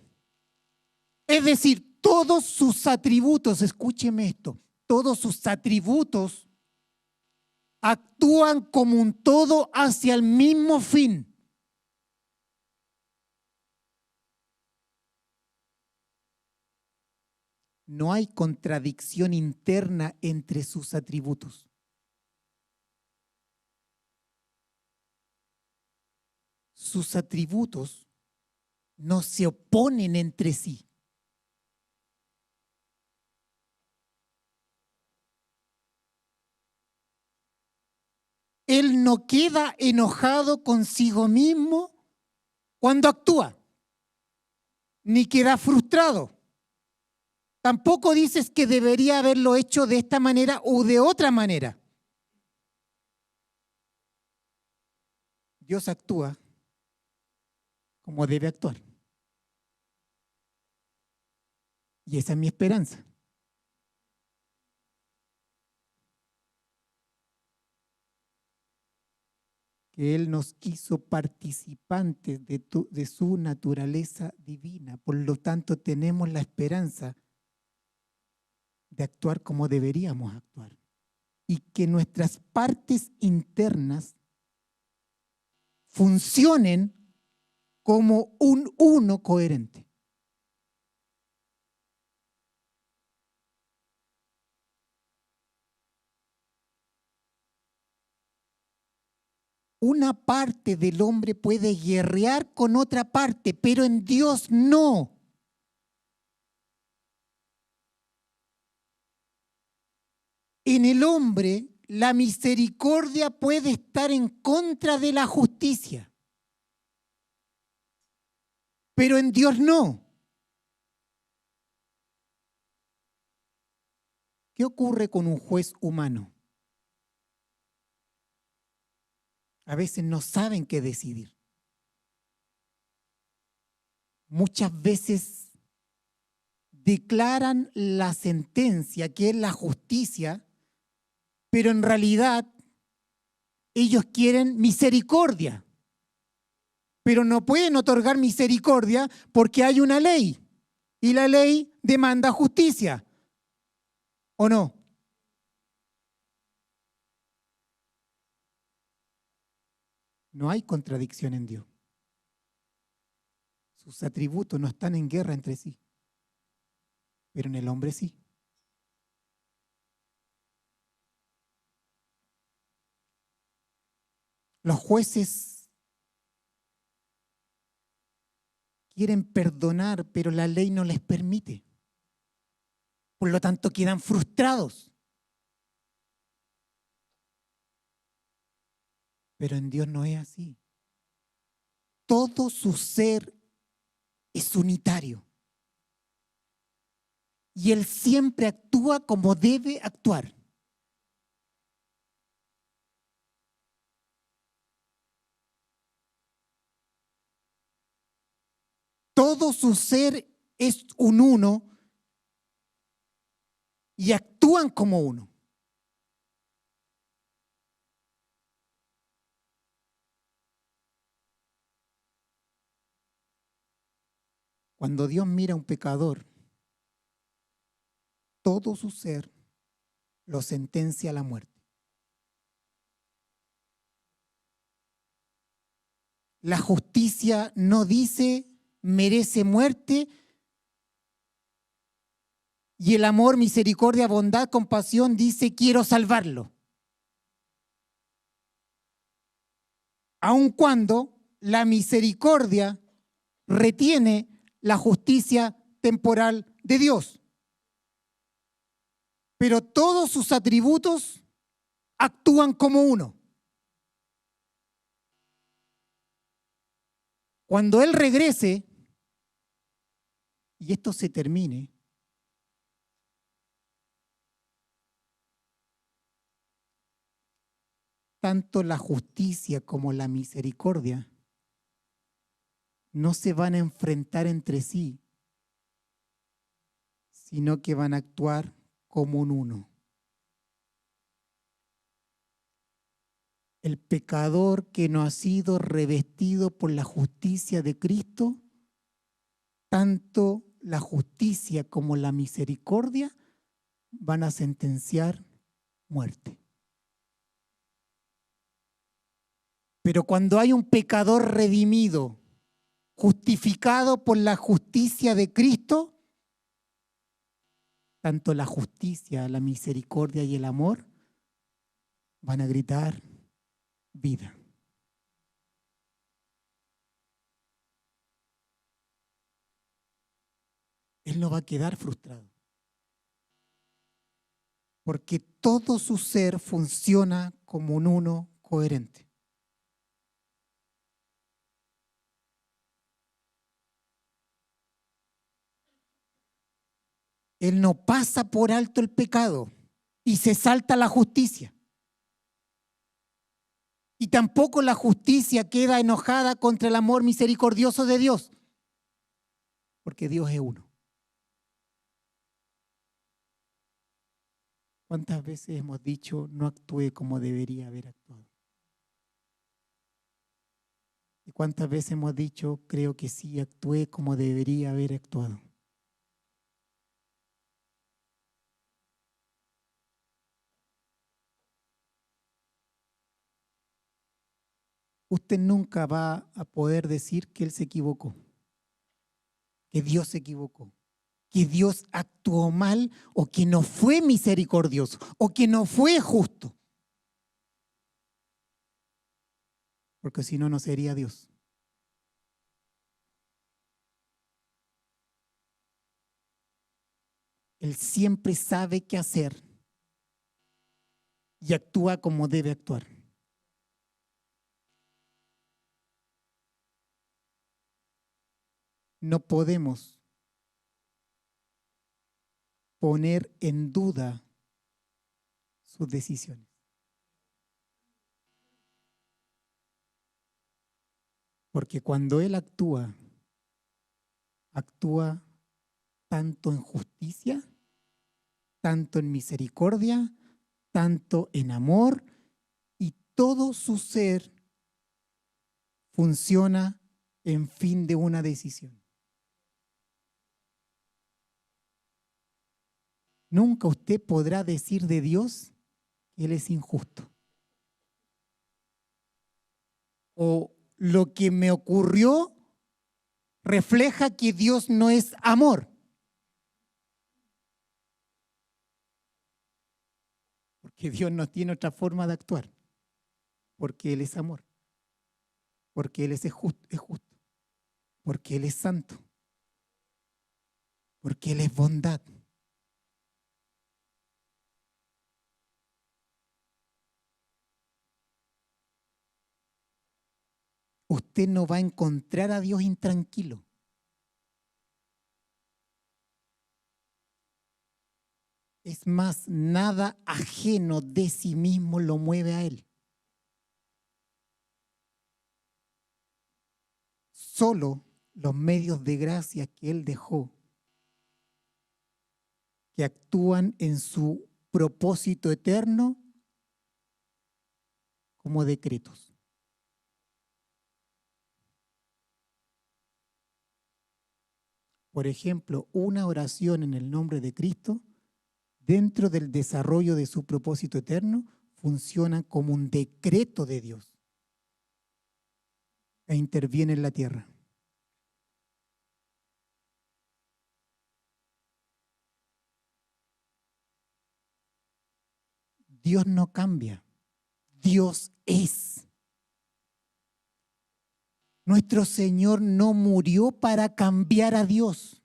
Es decir, todos sus atributos, escúcheme esto, todos sus atributos actúan como un todo hacia el mismo fin. No hay contradicción interna entre sus atributos. Sus atributos no se oponen entre sí. Él no queda enojado consigo mismo cuando actúa, ni queda frustrado. Tampoco dices que debería haberlo hecho de esta manera o de otra manera. Dios actúa como debe actuar. Y esa es mi esperanza. Que Él nos hizo participantes de su naturaleza divina. Por lo tanto, tenemos la esperanza de actuar como deberíamos actuar. Y que nuestras partes internas funcionen como un uno coherente. Una parte del hombre puede guerrear con otra parte, pero en Dios no. En el hombre, la misericordia puede estar en contra de la justicia, pero en Dios no. ¿Qué ocurre con un juez humano? A veces no saben qué decidir. Muchas veces declaran la sentencia, que es la justicia, pero en realidad ellos quieren misericordia. Pero no pueden otorgar misericordia porque hay una ley y la ley demanda justicia. ¿O no? No hay contradicción en Dios. Sus atributos no están en guerra entre sí, pero en el hombre sí. Los jueces quieren perdonar, pero la ley no les permite. Por lo tanto, quedan frustrados. Pero en Dios no es así. Todo su ser es unitario. Y Él siempre actúa como debe actuar. Todo su ser es un uno y actúan como uno. Cuando Dios mira a un pecador, todo su ser lo sentencia a la muerte. La justicia no dice merece muerte, y el amor, misericordia, bondad, compasión dice quiero salvarlo. Aun cuando la misericordia retiene la justicia temporal de Dios. Pero todos sus atributos actúan como uno. Cuando Él regrese y esto se termine, tanto la justicia como la misericordia no se van a enfrentar entre sí, sino que van a actuar como un uno. El pecador que no ha sido revestido por la justicia de Cristo, tanto la justicia como la misericordia van a sentenciar muerte. Pero cuando hay un pecador redimido, justificado por la justicia de Cristo, tanto la justicia, la misericordia y el amor van a gritar vida. Él no va a quedar frustrado, porque todo su ser funciona como un uno coherente. Él no pasa por alto el pecado y se salta la justicia. Y tampoco la justicia queda enojada contra el amor misericordioso de Dios, porque Dios es uno. ¿Cuántas veces hemos dicho no actué como debería haber actuado? ¿Y cuántas veces hemos dicho creo que sí actué como debería haber actuado? Usted nunca va a poder decir que Él se equivocó, que Dios se equivocó, que Dios actuó mal o que no fue misericordioso o que no fue justo. Porque si no, no sería Dios. Él siempre sabe qué hacer y actúa como debe actuar. No podemos poner en duda sus decisiones. Porque cuando Él actúa, actúa tanto en justicia, tanto en misericordia, tanto en amor, y todo su ser funciona en fin de una decisión. Nunca usted podrá decir de Dios que Él es injusto. O lo que me ocurrió refleja que Dios no es amor. Porque Dios no tiene otra forma de actuar. Porque Él es amor. Porque Él es justo. Porque Él es santo. Porque Él es bondad. Usted no va a encontrar a Dios intranquilo. Es más, nada ajeno de sí mismo lo mueve a Él. Solo los medios de gracia que Él dejó, que actúan en su propósito eterno como decretos. Por ejemplo, una oración en el nombre de Cristo dentro del desarrollo de su propósito eterno, funcionan como un decreto de Dios e interviene en la tierra. Dios no cambia, Dios es. Nuestro Señor no murió para cambiar a Dios.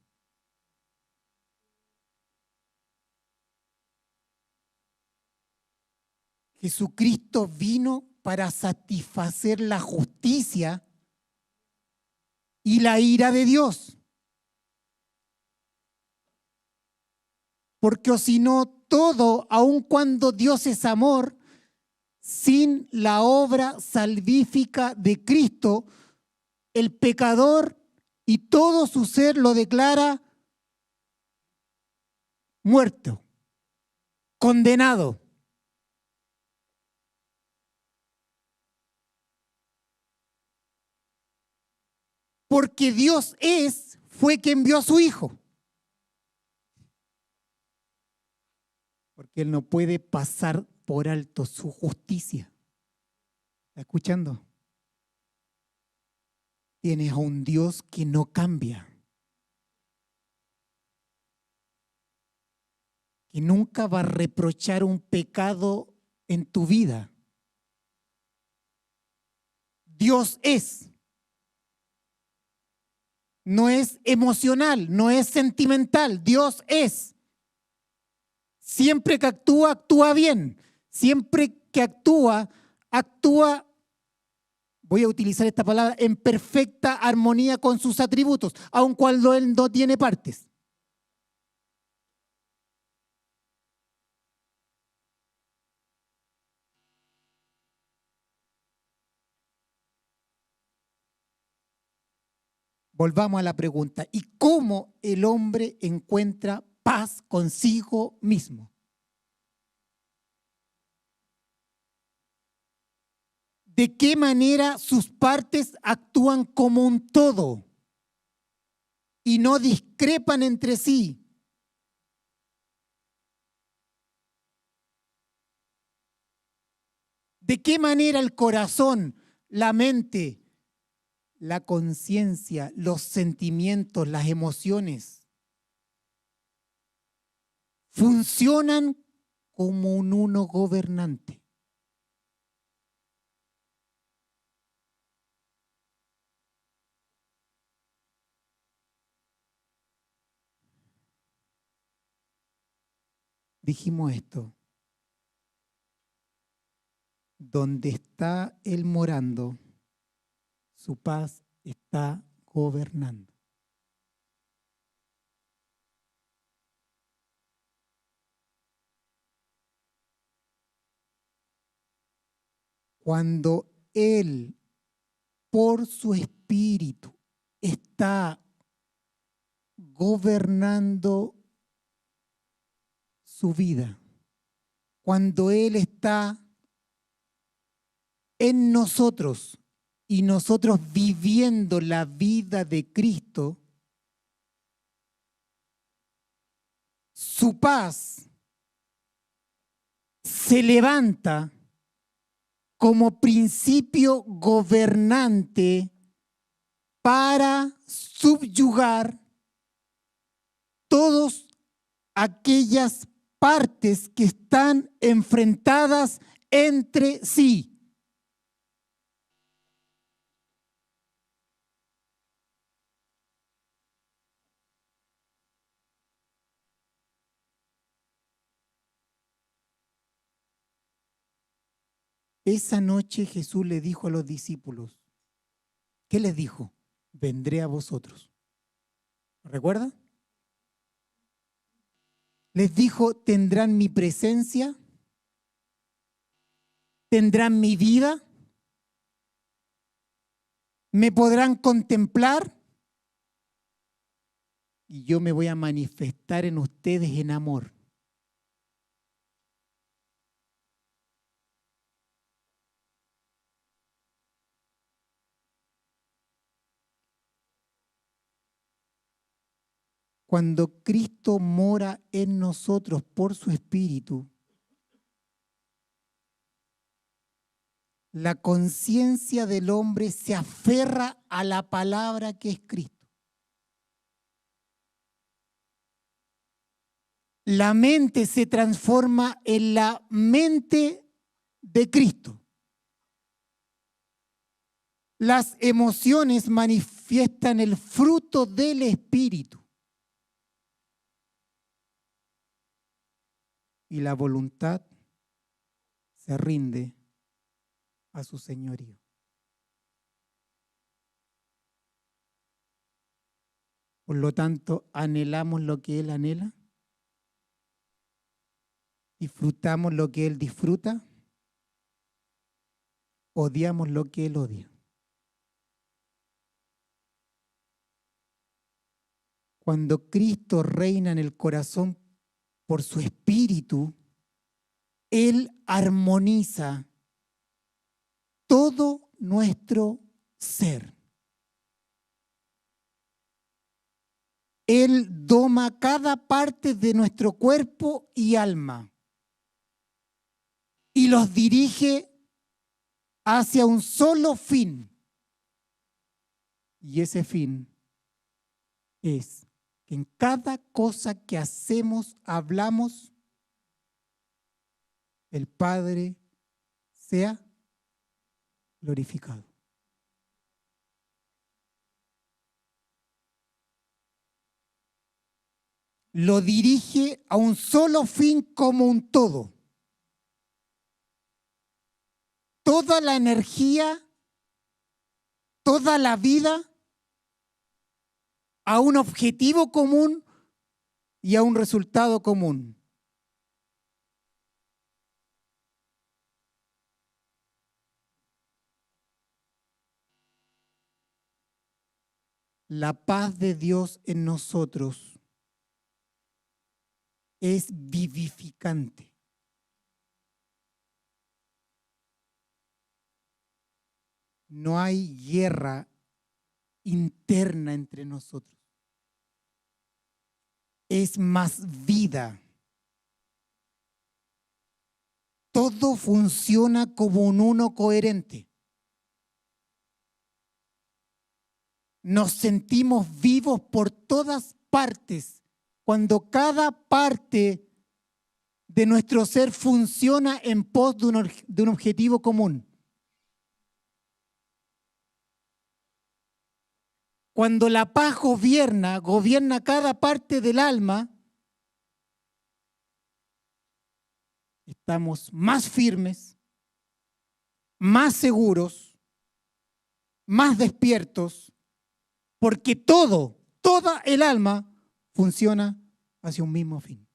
Jesucristo vino para satisfacer la justicia y la ira de Dios. Porque o si no, todo, aun cuando Dios es amor, sin la obra salvífica de Cristo, el pecador y todo su ser lo declara muerto, condenado. Porque Dios fue quien envió a su Hijo. Porque Él no puede pasar por alto su justicia. ¿Está escuchando? Tienes a un Dios que no cambia. Que nunca va a reprochar un pecado en tu vida. Dios es. No es emocional, no es sentimental. Dios es. Siempre que actúa, actúa bien. Siempre que actúa, voy a utilizar esta palabra, en perfecta armonía con sus atributos, aun cuando Él no tiene partes. Volvamos a la pregunta, ¿y cómo el hombre encuentra paz consigo mismo? ¿De qué manera sus partes actúan como un todo y no discrepan entre sí? ¿De qué manera el corazón, la mente, la conciencia, los sentimientos, las emociones funcionan como un uno gobernante? Dijimos esto. Donde está Él morando, su paz está gobernando. Cuando Él, por su espíritu, está gobernando su vida, cuando Él está en nosotros y nosotros viviendo la vida de Cristo, su paz se levanta como principio gobernante para subyugar todas aquellas partes que están enfrentadas entre sí. Esa noche Jesús le dijo a los discípulos, ¿qué les dijo? Vendré a vosotros. ¿Recuerda? Les dijo, tendrán mi presencia, tendrán mi vida, me podrán contemplar y yo me voy a manifestar en ustedes en amor. Cuando Cristo mora en nosotros por su Espíritu, la conciencia del hombre se aferra a la palabra que es Cristo. La mente se transforma en la mente de Cristo. Las emociones manifiestan el fruto del Espíritu. Y la voluntad se rinde a su señorío. Por lo tanto, anhelamos lo que Él anhela, disfrutamos lo que Él disfruta, odiamos lo que Él odia. Cuando Cristo reina en el corazón por su Espíritu, Él armoniza todo nuestro ser. Él doma cada parte de nuestro cuerpo y alma y los dirige hacia un solo fin. Y ese fin es que en cada cosa que hacemos, hablamos, el Padre sea glorificado. Lo dirige a un solo fin como un todo. Toda la energía, toda la vida a un objetivo común y a un resultado común. La paz de Dios en nosotros es vivificante. No hay guerra interna entre nosotros. Es más vida. Todo funciona como un uno coherente. Nos sentimos vivos por todas partes cuando cada parte de nuestro ser funciona en pos de un objetivo común. Cuando la paz gobierna cada parte del alma, estamos más firmes, más seguros, más despiertos, porque toda el alma funciona hacia un mismo fin.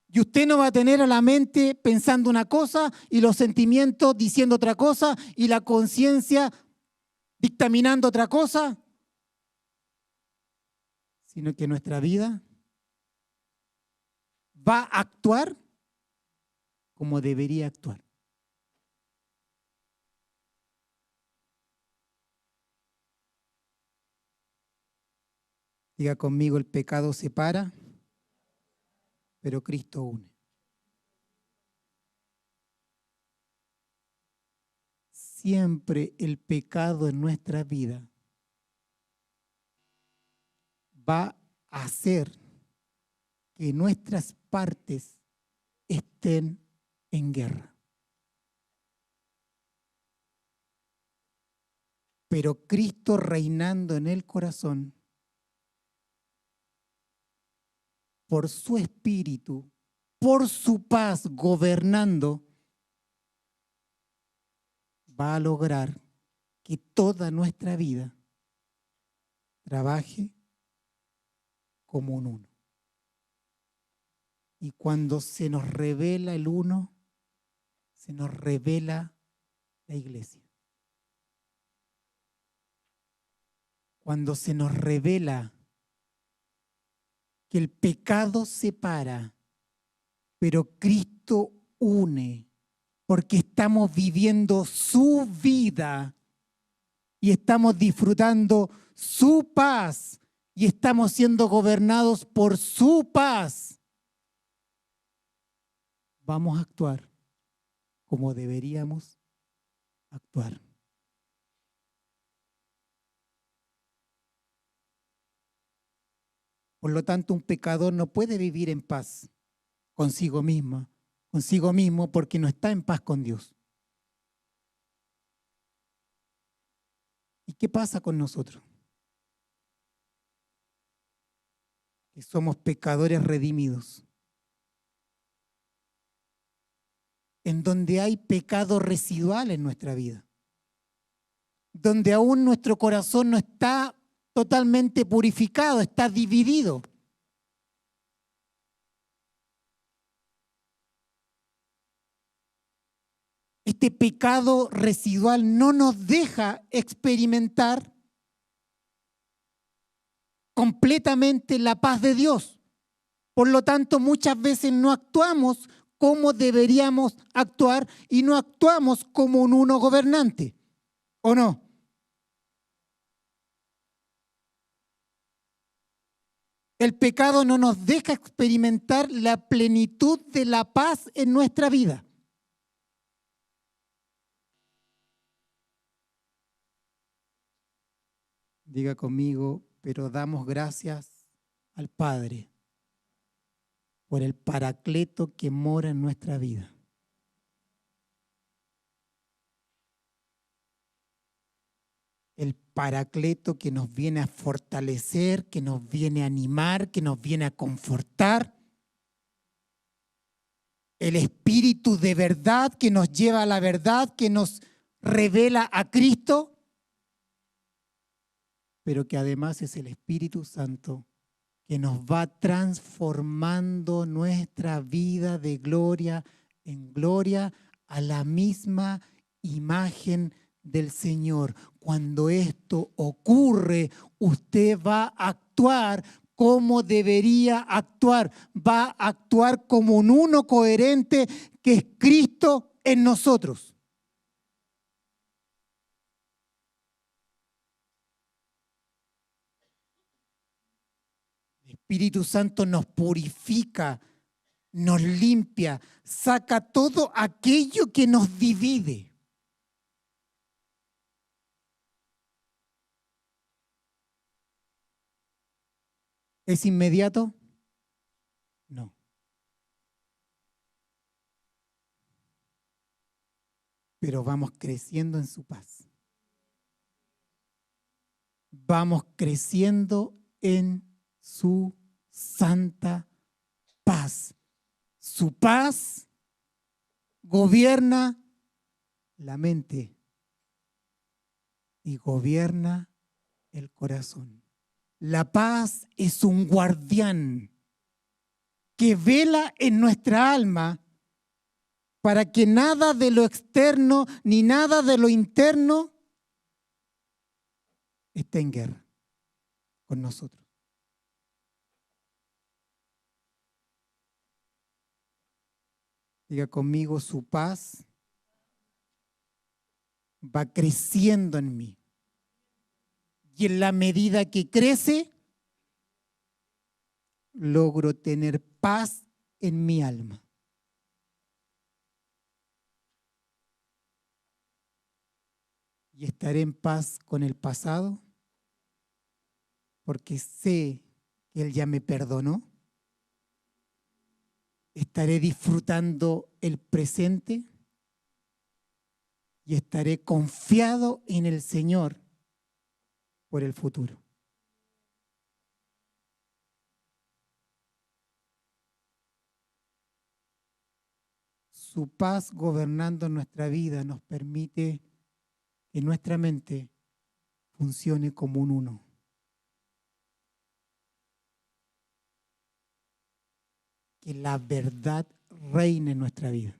Y usted no va a tener a la mente pensando una cosa y los sentimientos diciendo otra cosa y la conciencia dictaminando otra cosa, sino que nuestra vida va a actuar como debería actuar. Diga conmigo, el pecado separa, pero Cristo une. Siempre el pecado en nuestra vida va a hacer que nuestras partes estén en guerra. Pero Cristo reinando en el corazón, por su Espíritu, por su paz gobernando, va a lograr que toda nuestra vida trabaje como un uno. Y cuando se nos revela el uno, se nos revela la iglesia. Cuando se nos revela que el pecado separa, pero Cristo une, porque estamos viviendo su vida y estamos disfrutando su paz, y estamos siendo gobernados por su paz, vamos a actuar como deberíamos actuar. Por lo tanto, un pecador no puede vivir en paz consigo mismo, porque no está en paz con Dios. ¿Y qué pasa con nosotros? Que somos pecadores redimidos, en donde hay pecado residual en nuestra vida, donde aún nuestro corazón no está totalmente purificado, está dividido. Este pecado residual no nos deja experimentar completamente la paz de Dios. Por lo tanto, muchas veces no actuamos como deberíamos actuar y no actuamos como un uno gobernante, ¿o no? El pecado no nos deja experimentar la plenitud de la paz en nuestra vida. Diga conmigo, pero damos gracias al Padre por el Paracleto que mora en nuestra vida. El Paracleto que nos viene a fortalecer, que nos viene a animar, que nos viene a confortar. El Espíritu de verdad que nos lleva a la verdad, que nos revela a Cristo, pero que además es el Espíritu Santo que nos va transformando nuestra vida de gloria en gloria a la misma imagen del Señor. Cuando esto ocurre, usted va a actuar como debería actuar. Va a actuar como un uno coherente que es Cristo en nosotros. El Espíritu Santo nos purifica, nos limpia, saca todo aquello que nos divide. ¿Es inmediato? No. Pero vamos creciendo en su paz. Vamos creciendo en su santa paz. Su paz gobierna la mente y gobierna el corazón. La paz es un guardián que vela en nuestra alma para que nada de lo externo ni nada de lo interno esté en guerra con nosotros. Diga conmigo, su paz va creciendo en mí. Y en la medida que crece, logro tener paz en mi alma. Y estaré en paz con el pasado, porque sé que Él ya me perdonó. Estaré disfrutando el presente y estaré confiado en el Señor por el futuro. Su paz gobernando nuestra vida nos permite que nuestra mente funcione como un uno. Que la verdad reine en nuestra vida.